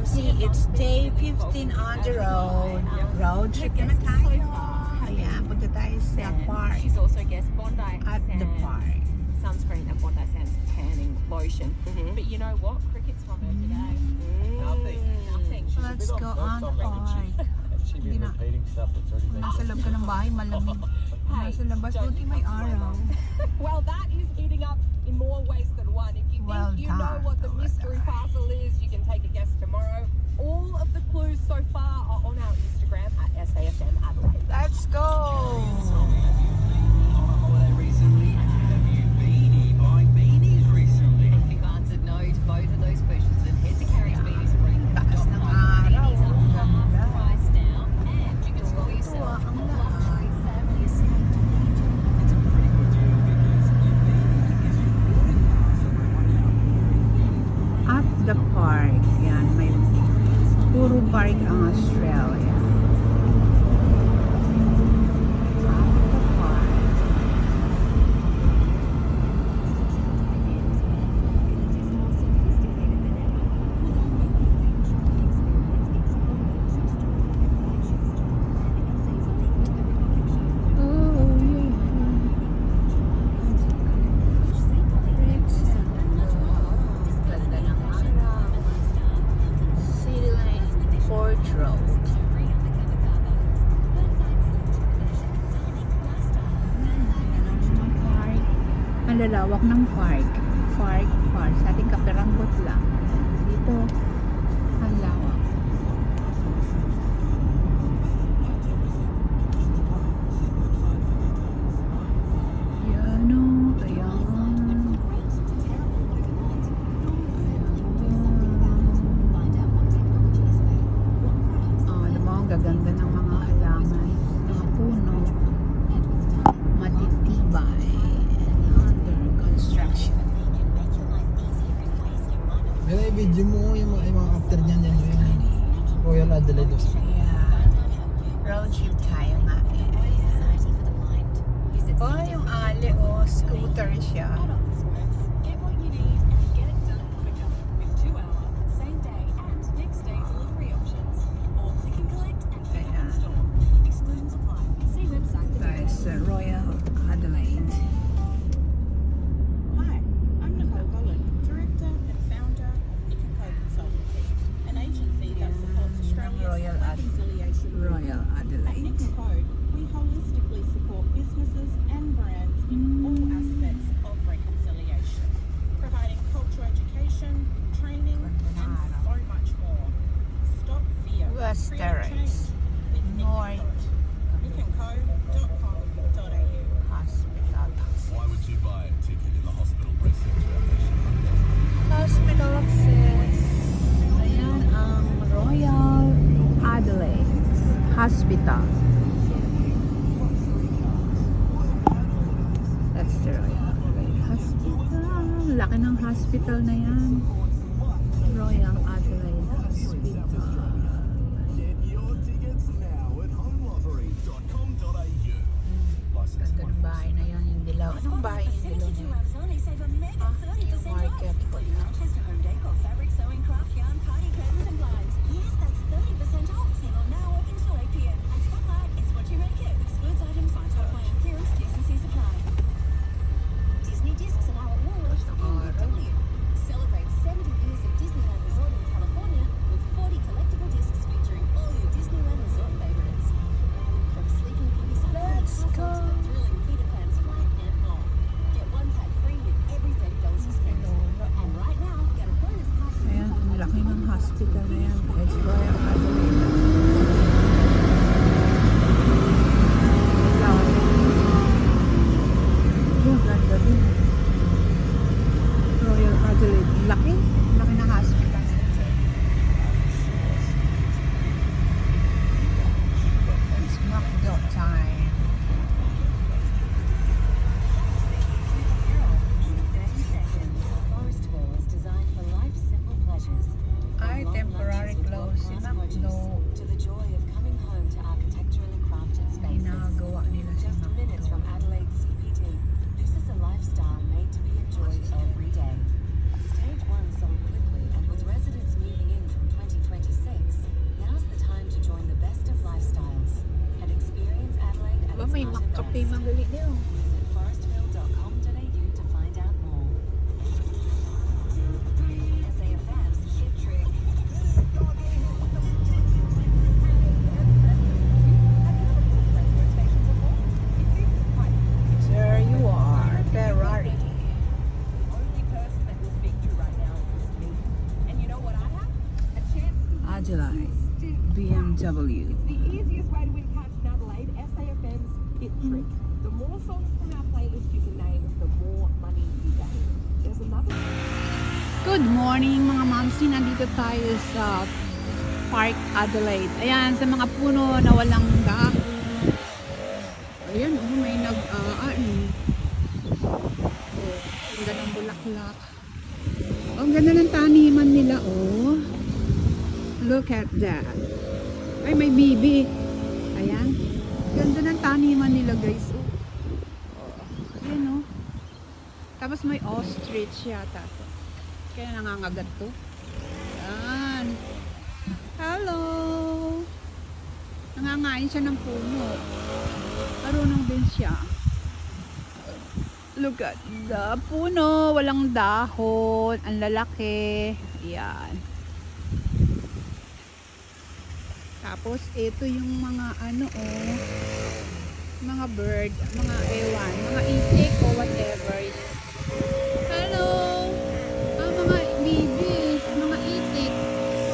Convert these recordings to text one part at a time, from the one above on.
See, it's day 15 on the road. Road trip na tayo. Ayan, punta tayo sa park. She's also guessed Bondi At the park. sunscreen and Bondi Sands tanning lotion. But you know what? Cricket's from her today. Nothing. Let's go on the park. She's been repeating stuff that's already been Nasa loob ka ng bahay, malamig. Nasa labas, buti may araw. Well, that is heating up in more ways than one. If you think you know what the mystery parcel is, you can take a guess tomorrow. All of the clues so far are on our Instagram at SAFM Adelaide. Let's go! If you've answered no to both of those questions, then head to carriagebeaniesspring.com. Beanies are half price now, and you can score yourself a luxury family escape. It's a pretty good deal because your beanie gives you boarding passes for £1 At the park. Yan, may puro park ang Australia. At the park. Ang lalawak ng park. Park. Sa ating kaperanggot lang. Dito, ang lawak. Yan o. Ayan. Alam mo, ang gaganda ng mga halaman. Mga puno. Matitibay. Construction. May video mo yung mga after niyan yung Royal Adelaide. Ayan. Road trip tayo nga. Oh, yung ali o. Scooter siya. Get what you need and get it done quicker with 2-hour, same day and next day delivery options. Or click and collect and pick up in store. Exclusions apply. See website. That is Royal Adelaide. Hi, I'm Nicole Gollan, Director and Founder of Nick & Co Consultancy, an agency that supports Australia's Royal reconciliation movement. Royal At Adelaide. Nick & Co, we holistically support businesses and brands in all aspects of reconciliation, providing culture education, training, and so much more. Stop fear. West Create Terrace. change with Nick & Co. nickandco.com.au. Hospital. Why would you buy a ticket in the hospital precinct? Hospital access. Ayan ang Royal Adelaide Hospital. That's the Royal Adelaide Hospital. Laki ng hospital na yan. Royal Adelaide Hospital. Get your tickets now at homelottery.com.au. Licensed Ganda ng bahay na yan, yung dilaw. Anong bahay yung dilaw na yan? Yung market. Manchester Home Decor fabric sewing craft yarn party curtains and blinds. Yes, that's 30% off. Sale now open till 8 p.m. And Spotlight, it's what you make it. Excludes items, find top plan clearance, T&C supply. Disney discs are now at Woolworths and W. Celebrate 70 years of Disneyland Resort in California with 40 collectible discs featuring all your Disneyland Resort favorites. From Sleeping Beauty Let's go. to the thrilling Peter Pan's flight and more. Get one pack free with every $30 you spend. And right now, get a bonus pass. Ayan, ang laki ng hospital na yan. It's Royal Adelaide. Yung ganda din. Royal Adelaide. Laki. Laki ng hospital. It's McDo time. Forest Wall is designed for life's simple pleasures. Ay, temporary close. McDo. To the joy of coming home to architecturally crafted spaces. Ginagawa nila sa Just minutes from McDo. Adelaide CBD, this is a lifestyle made to be enjoyed every day. Stage 1 sold quickly, and with residents moving in from 2020, may kape magali niyo. Visit forestville.com.au to find out more. SAFM's Ship Trick. There you are, Ferrari. Only person that will speak to right now is me. And you know what I have? A chance to Adelaide, stint. BMW. The easiest way to win cash in Adelaide, SAFM's Hit Trick. The more songs from our playlist you can name, the more money you gain. There's another. Good morning mga mamsi, nandito tayo sa Park Adelaide. Ayan, sa mga puno na walang dahon. Ayan, oh, may nag-aani. Oh, ang ganda ng bulaklak. Oh, ang ganda ng taniman nila, oh. Look at that. Ay, may bibi. Ayan. Ganda ng taniman nila, guys. Oh. Oh. Ayan, oh. Tapos may ostrich yata to. Kaya nangangagat to. Ayan. Hello! Nangangain siya ng puno. Marunong din siya. Look at the puno. Walang dahon. Ang lalaki. Ayan. Tapos, ito yung mga ano, oh. Mga bird. Mga ewan. Mga itik o whatever. Hello! Ah, mga bibi. Mga itik.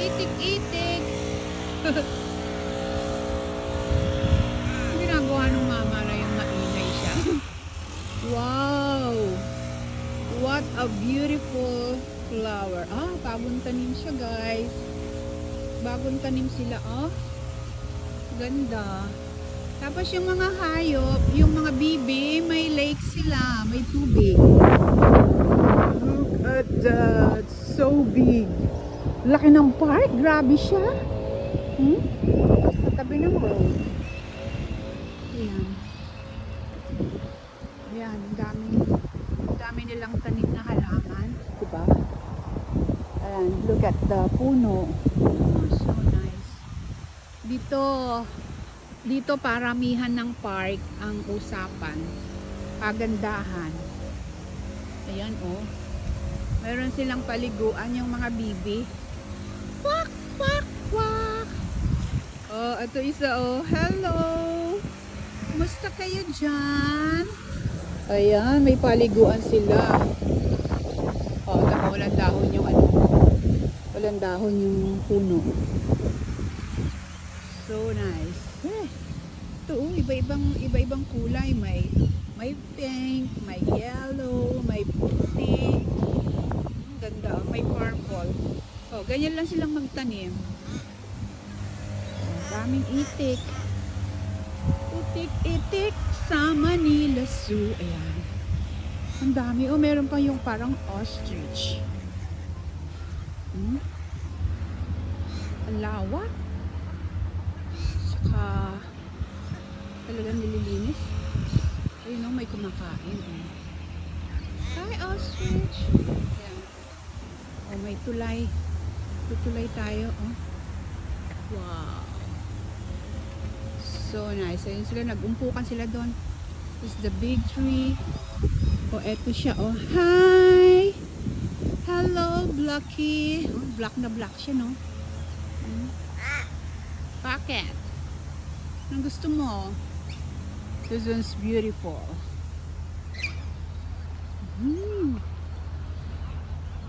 Itik-itik. Ginagawa ng mama na yung maingay siya. Wow! What a beautiful flower. Ah, bagong tanim siya, guys. Bagong tanim sila, oh. Ganda. Tapos yung mga hayop, yung mga bibi, may lake sila, may tubig. Look at that. So big. Laki ng park. Grabe siya. Sa tabi ng road. Ayan. Ayan. Dami nilang tanim na halaman. Diba? Ayan. Look at the puno. Oh, so nice. Dito paramihan ng park ang usapan. Pagandahan. Ayan, oh. Meron silang paliguan yung mga bibi. Quack, quack, quack. Oh, ito isa, oh. Hello. Kumusta kayo dyan? Ayan, may paliguan sila. Oh, walang dahon yung ano. Walang dahon yung puno. So nice. Eh, ito, oh, iba-ibang kulay. May pink, may yellow, may puti. Ganda, may purple. Oh, ganyan lang silang magtanim. Daming itik. Itik-itik sa Manila Zoo. Ayan. Ang dami. Oh, meron pa yung parang ostrich. Ang lawak. Saka talagang nililinis. Ayun, oh, may kumakain. Hi, ostrich. Ayan. Oh, may tulay. Tutulay tayo, oh. Wow. So nice. Ayun sila, nag-umpukan sila doon. This is the big tree. Oh, eto siya, oh. Hi! Hello, Blackie. Oh, black na black siya, no? Bakit? Anong gusto mo? This one's beautiful.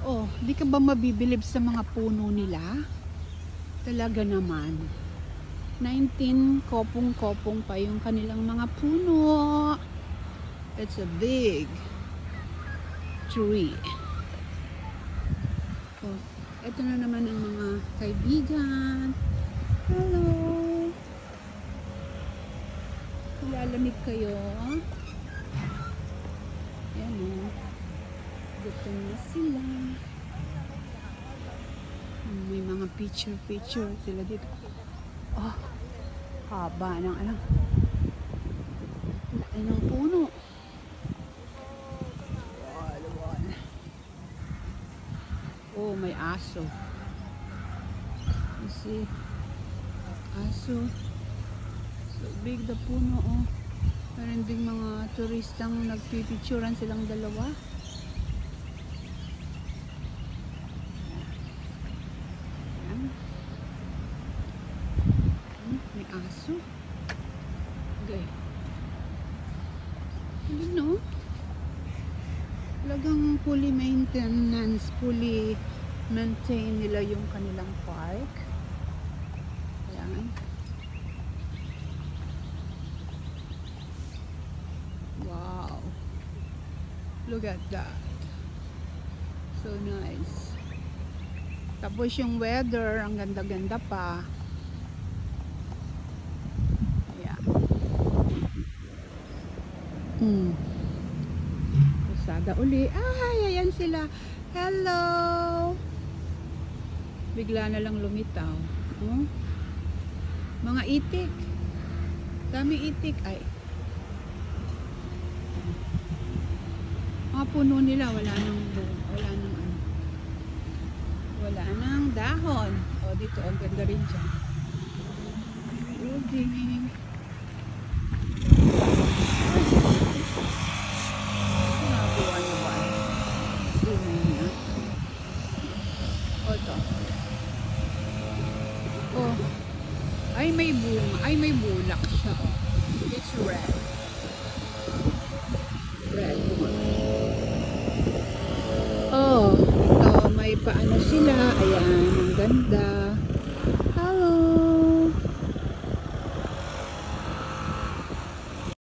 Oh, di ka ba mabibilib sa mga puno nila? Talaga naman. 19 kopong-kopong pa yung kanilang mga puno. It's a big tree. Oh, ito na naman ang mga kaibigan. Hello. Lalamig kayo. Yan o. Gutom na sila. May mga picture sila dito. Oh, haba ng ano. Laki ng puno. Oh, may aso. You see? Aso. So big the puno, oh. Meron ding mga turistang nagpipicturan silang dalawa. Ayan. May aso. Okay. Ano no? Talagang fully maintenance, fully maintain nila yung kanilang park. Ayan. Wow. Look at that. So nice. Tapos yung weather, ang ganda-ganda pa. Ayan. Pasada uli. Ay, ayan sila. Hello! Bigla na lang lumitaw. Oh? Mga itik. Dami itik. Ay. Mga puno nila, wala nang dahon. O, dito, ang ganda rin dyan. Building. Nakakuha niyo ba? Dumi na. O, ito. Oh. Ay, may bunga. Ay, may bulak siya. Oh. It's red. Red. Oh, ito, may paano sila. Ayan, ang ganda.